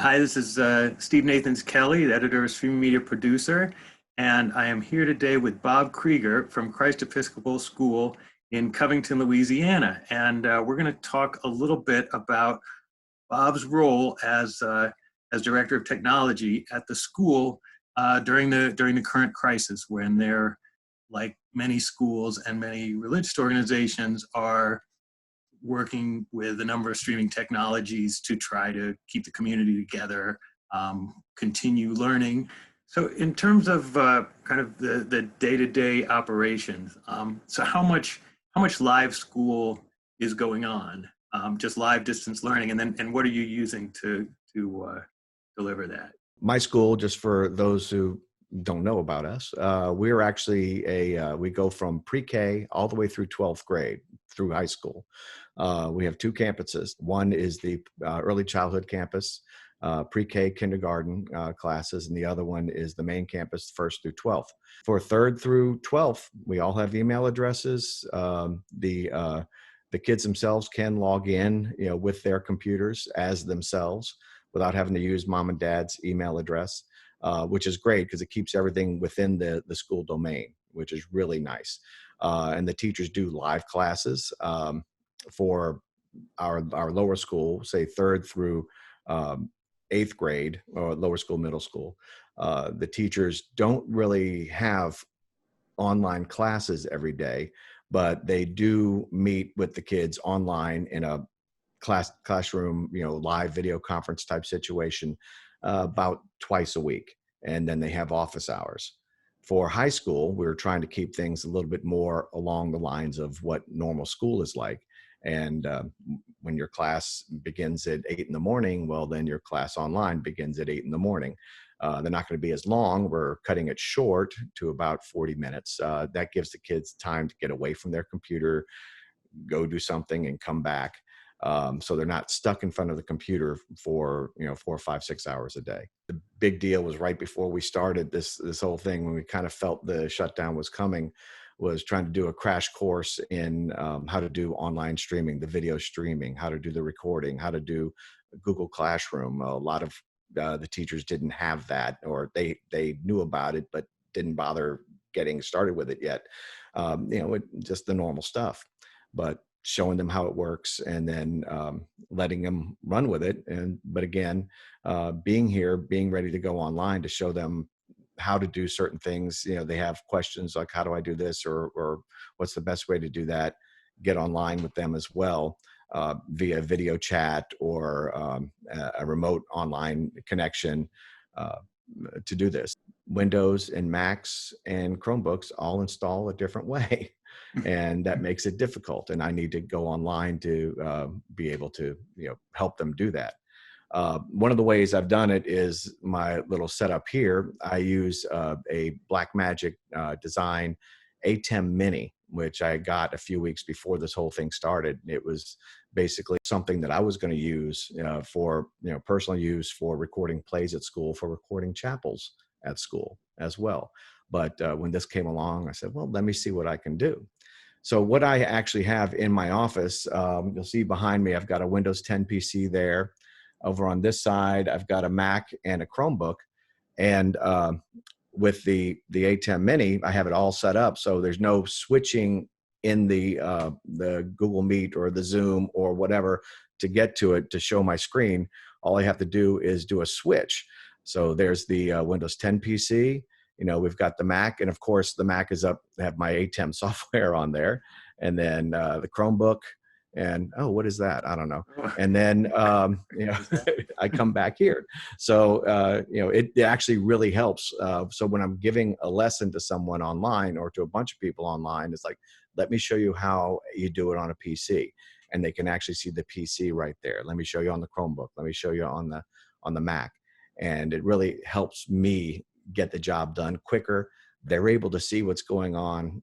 Hi, this is Steve Nathans Kelly, the editor of Streaming Media Producer, and I am here today with Bob Krieger from Christ Episcopal School in Covington, Louisiana. And we're going to talk a little bit about Bob's role as Director of Technology at the school during the current crisis, when they're, like many schools and many religious organizations, are working with a number of streaming technologies to try to keep the community together, continue learning. So in terms of kind of the day-to-day operations, so how much live school is going on, just live distance learning, and what are you using to deliver that? My school, just for those who don't know about us, we're actually we go from pre-K all the way through 12th grade through high school. We have two campuses. One is the early childhood campus, pre-K kindergarten classes, and the other one is the main campus, 1st through 12th. For 3rd through 12th, we all have email addresses. The kids themselves can log in, with their computers as themselves without having to use mom and dad's email address. Which is great because it keeps everything within the school domain, which is really nice. And the teachers do live classes for our lower school, say 3rd through 8th grade, or lower school, middle school. The teachers don't really have online classes every day, but they do meet with the kids online in a classroom, live video conference type situation about twice a week. And then they have office hours. For high school, we're trying to keep things a little bit more along the lines of what normal school is like. And when your class begins at 8 in the morning, well, then your class online begins at 8 in the morning. They're not going to be as long. We're cutting it short to about 40 minutes. That gives the kids time to get away from their computer, go do something, and come back. So they're not stuck in front of the computer for 4, 5, 6 hours a day. The big deal was right before we started this whole thing, when we kind of felt the shutdown was coming, was trying to do a crash course in how to do online streaming, the video streaming, how to do the recording, how to do Google Classroom. A lot of the teachers didn't have that, or they knew about it but didn't bother getting started with it yet. Just the normal stuff. But showing them how it works, and then letting them run with it. But again, being here, being ready to go online to show them how to do certain things. They have questions like, how do I do this? Or what's the best way to do that? Get online with them as well, via video chat or a remote online connection to do this. Windows and Macs and Chromebooks all install a different way. And that makes it difficult. And I need to go online to be able to, help them do that. One of the ways I've done it is my little setup here. I use a Blackmagic design ATEM Mini, which I got a few weeks before this whole thing started. It was basically something that I was going to use for personal use, for recording plays at school, for recording chapels at school as well. But when this came along, I said, well, let me see what I can do. So what I actually have in my office, you'll see behind me, I've got a Windows 10 PC there. Over on this side, I've got a Mac and a Chromebook. And with the ATEM Mini, I have it all set up. So there's no switching in the Google Meet or the Zoom or whatever to get to it to show my screen. All I have to do is do a switch. So there's the Windows 10 PC. We've got the Mac, and of course the Mac is up. I have my ATEM software on there, and then the Chromebook, and what is that? I don't know. And then I come back here. So it actually really helps. So when I'm giving a lesson to someone online or to a bunch of people online, it's like, let me show you how you do it on a PC, and they can actually see the PC right there. Let me show you on the Chromebook. Let me show you on the Mac, and it really helps me get the job done quicker. They're able to see what's going on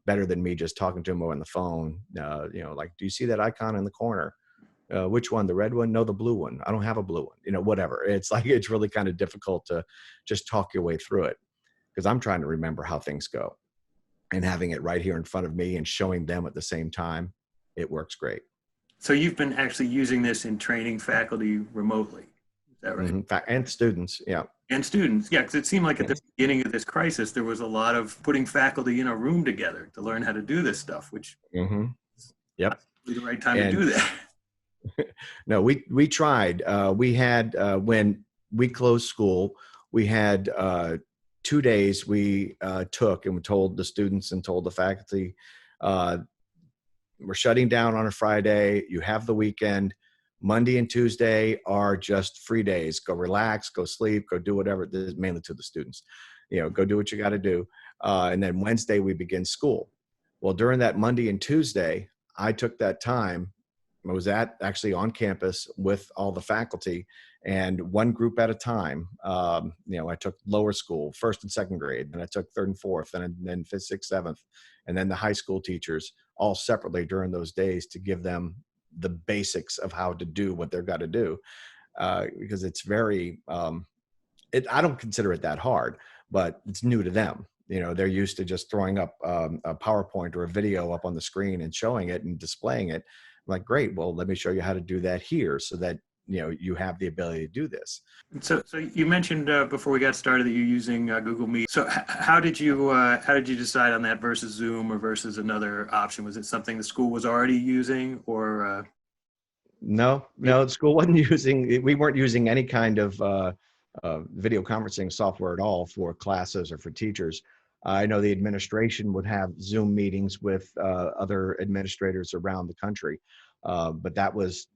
better than me just talking to them on the phone. Like, do you see that icon in the corner? Which one? The red one? No, the blue one. I don't have a blue one. Whatever. It's like, it's really kind of difficult to just talk your way through it, because I'm trying to remember how things go, and having it right here in front of me and showing them at the same time, it works great. So you've been actually using this in training faculty remotely. that right? And students, yeah. And students, yeah, because it seemed like at Yeah. the beginning of this crisis, there was a lot of putting faculty in a room together to learn how to do this stuff, which hmm Yep. is the right time to And do that. no, we tried. We had when we closed school, we had 2 days we took and we told the students and told the faculty, uh, we're shutting down on a Friday. You have the weekend. Monday and Tuesday are just free days. Go relax, go sleep, go do whatever. This is mainly to the students. Go do what you got to do. And then Wednesday we begin school. Well, during that Monday and Tuesday, I took that time. I was actually on campus with all the faculty and one group at a time. I took lower school, first and second grade, and I took third and fourth, and then fifth, sixth, seventh, and then the high school teachers all separately during those days to give them the basics of how to do what they've got to do. Because it's very, I don't consider it that hard, but it's new to them. They're used to just throwing up a PowerPoint or a video up on the screen and showing it and displaying it. I'm like, great, well, let me show you how to do that here so that, you have the ability to do this. So you mentioned before we got started that you're using Google Meet. So how did you decide on that versus Zoom or versus another option? Was it something the school was already using, or? No, the school wasn't we weren't using any kind of video conferencing software at all for classes or for teachers. I know the administration would have Zoom meetings with other administrators around the country, but that was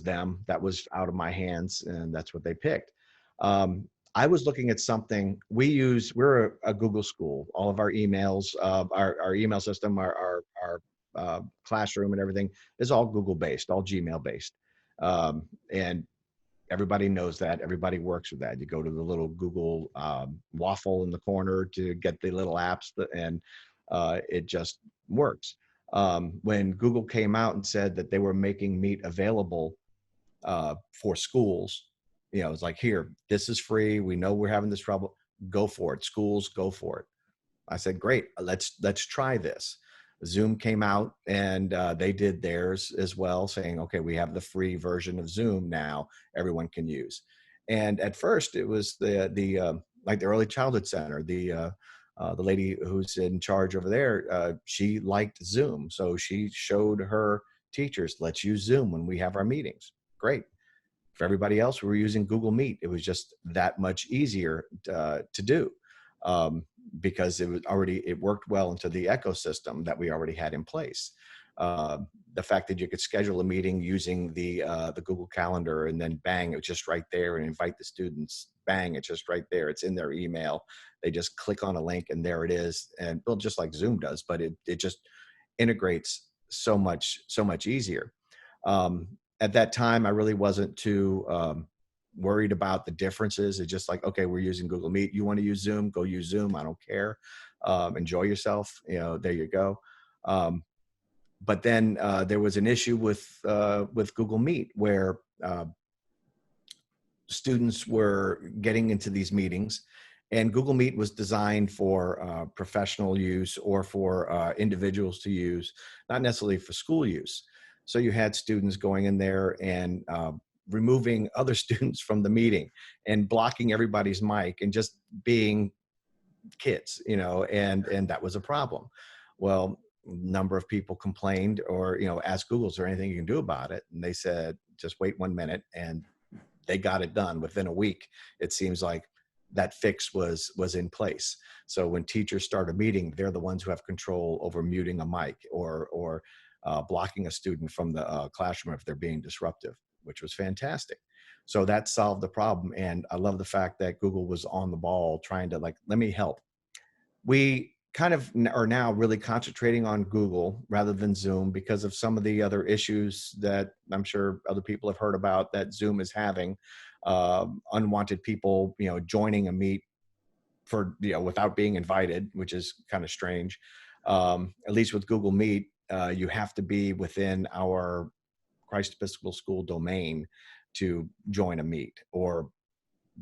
them. That was out of my hands, and that's what they picked. I was looking at something we're a Google school. All of our emails, our email system, our classroom and everything is all Google based, all Gmail based. And everybody knows that. Everybody works with that. You go to the little Google waffle in the corner to get the little apps, and it just works. When Google came out and said that they were making Meet available for schools, it's like, here, this is free. We know we're having this trouble. Go for it. Schools, go for it. I said, great, let's try this. Zoom came out and they did theirs as well, saying, okay, we have the free version of Zoom now, everyone can use. And at first it was the like the early childhood center, the lady who's in charge over there, she liked Zoom. So she showed her teachers, let's use Zoom when we have our meetings. Great. For everybody else, we were using Google Meet. It was just that much easier to do. Because it worked well into the ecosystem that we already had in place. The fact that you could schedule a meeting using the Google Calendar and then bang, it's just right there, and invite the students, bang, it's just right there. It's in their email. They just click on a link and there it is. And well, just like Zoom does, but it just integrates so much easier. At that time, I really wasn't too worried about the differences. It's just like, okay, we're using Google Meet. You want to use Zoom? Go use Zoom. I don't care. Enjoy yourself. There you go. But then there was an issue with Google Meet where students were getting into these meetings, and Google Meet was designed for professional use or for individuals to use, not necessarily for school use. So you had students going in there and removing other students from the meeting and blocking everybody's mic and just being kids, and that was a problem. Well, a number of people complained or, asked Google, is there anything you can do about it? And they said, just wait 1 minute, and they got it done within a week. It seems like that fix was in place. So when teachers start a meeting, they're the ones who have control over muting a mic or blocking a student from the classroom if they're being disruptive, which was fantastic. So that solved the problem. And I love the fact that Google was on the ball trying to, like, let me help. We kind of are now really concentrating on Google rather than Zoom because of some of the other issues that I'm sure other people have heard about that Zoom is having. Unwanted people, joining a meet for, without being invited, which is kind of strange. At least with Google Meet, you have to be within our Christ Episcopal School domain to join a meet, or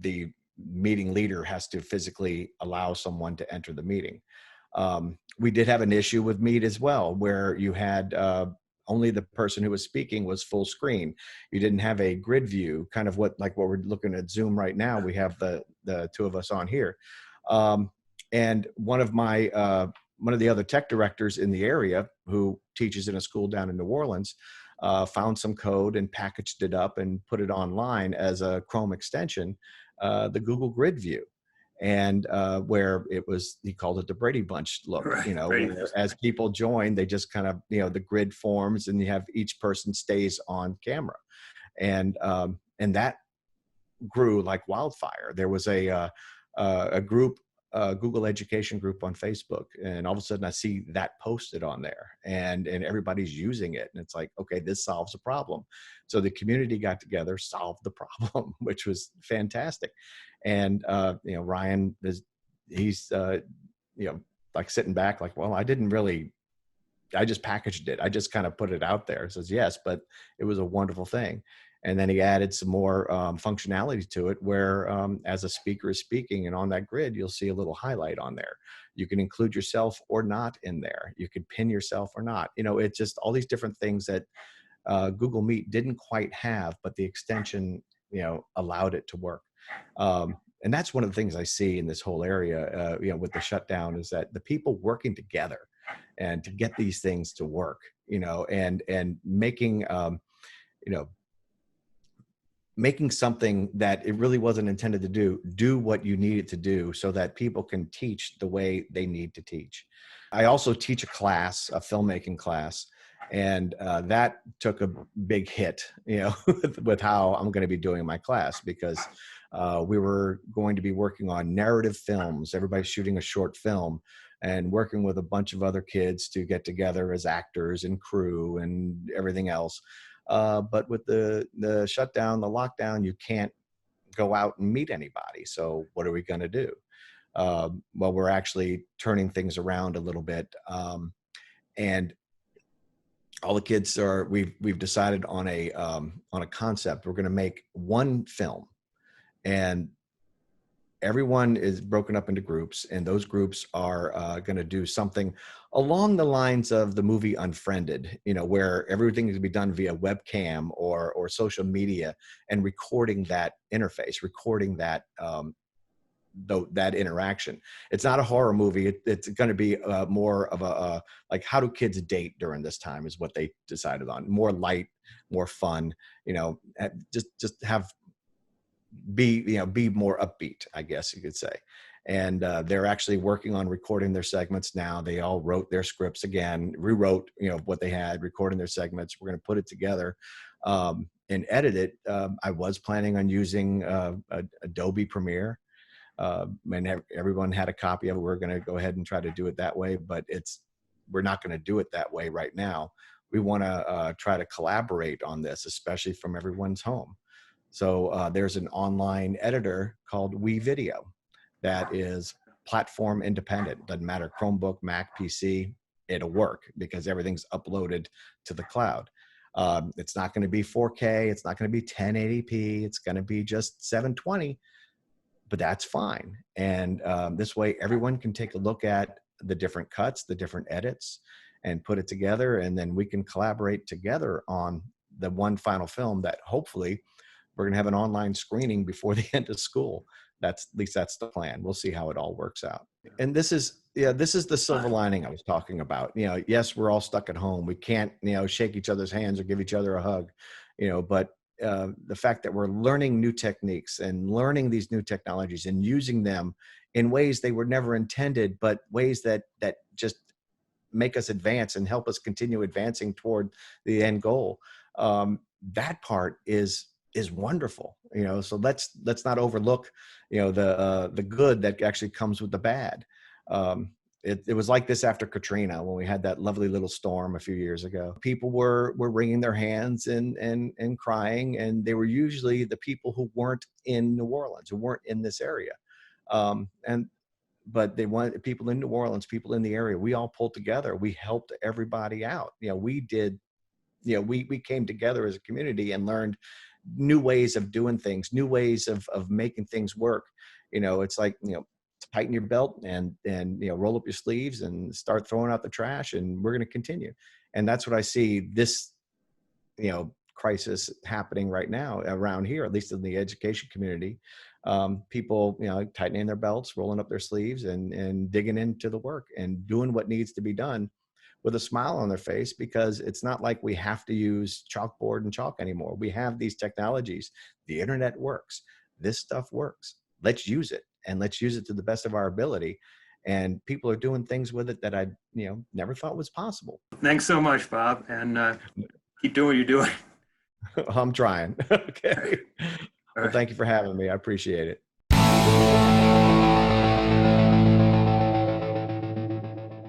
the meeting leader has to physically allow someone to enter the meeting. We did have an issue with Meet as well, where you had only the person who was speaking was full screen. You didn't have a grid view, kind of what we're looking at Zoom right now. We have the two of us on here. And one of the other tech directors in the area who teaches in a school down in New Orleans found some code and packaged it up and put it online as a Chrome extension, the Google Gridview. And where it was, he called it the Brady Bunch look, Right. where as people join, they just kind of, the grid forms and you have each person stays on camera. And that grew like wildfire. There was a group, Google education group on Facebook, and all of a sudden I see that posted on there, and everybody's using it, and it's like, okay, this solves a problem. So the community got together, solved the problem, which was fantastic. And Ryan he's like sitting back, like, well, I just packaged it. I just kind of put it out there. He says, yes, but it was a wonderful thing. And then he added some more functionality to it where as a speaker is speaking and on that grid, you'll see a little highlight on there. You can include yourself or not in there. You can pin yourself or not. It's just all these different things that Google Meet didn't quite have, but the extension, allowed it to work. And that's one of the things I see in this whole area, with the shutdown, is that the people working together and to get these things to work, and making, making something that it really wasn't intended to do what you need it to do so that people can teach the way they need to teach. I also teach a class, a filmmaking class, and that took a big hit, with how I'm going to be doing my class, because we were going to be working on narrative films. Everybody's shooting a short film and working with a bunch of other kids to get together as actors and crew and everything else. But with the shutdown, the lockdown, you can't go out and meet anybody. So what are we going to do? Well, we're actually turning things around a little bit. And all the kids we've decided on a concept. We're going to make one film, and everyone is broken up into groups, and those groups are going to do something along the lines of the movie Unfriended, where everything is to be done via webcam or social media, and recording that interface, recording that that interaction. It's not a horror movie. It's going to be more of a like, how do kids date during this time is what they decided on. More light, more fun, just have be more upbeat, I guess you could say. And they're actually working on recording their segments now. They all wrote their scripts again, rewrote what they had, recording their segments. We're going to put it together and edit it. I was planning on using Adobe Premiere, and everyone had a copy of it. We're going to go ahead and try to do it that way, but we're not going to do it that way right now. We want to try to collaborate on this, especially from everyone's home. So there's an online editor called WeVideo that is platform independent. Doesn't matter, Chromebook, Mac, PC, it'll work because everything's uploaded to the cloud. It's not going to be 4K. It's not going to be 1080p. It's going to be just 720, but that's fine. And this way, everyone can take a look at the different cuts, the different edits, and put it together. And then we can collaborate together on the one final film that hopefully we're going to have an online screening before the end of school. At least that's the plan. We'll see how it all works out. And this is the silver lining I was talking about. Yes, we're all stuck at home. We can't, shake each other's hands or give each other a hug, but the fact that we're learning new techniques and learning these new technologies and using them in ways they were never intended, but ways that just make us advance and help us continue advancing toward the end goal. That part is wonderful, so let's not overlook, the good that actually comes with the bad. It was like this after Katrina, when we had that lovely little storm a few years ago. People were wringing their hands and crying, and they were usually the people who weren't in New Orleans, who weren't in this area. But they wanted people in New Orleans, people in the area. We all pulled together. We helped everybody out. We did, we came together as a community and learned new ways of doing things, new ways of making things work. It's like, tighten your belt and roll up your sleeves and start throwing out the trash, and we're going to continue. And that's what I see this, crisis happening right now around here, at least in the education community. People, tightening their belts, rolling up their sleeves, and digging into the work and doing what needs to be done with a smile on their face, because it's not like we have to use chalkboard and chalk anymore. We have these technologies. The internet works. This stuff works. Let's use it, and let's use it to the best of our ability. And people are doing things with it that I, never thought was possible. Thanks so much, Bob, and keep doing what you're doing. I'm trying. Okay. All Well, right. thank you for having me. I appreciate it.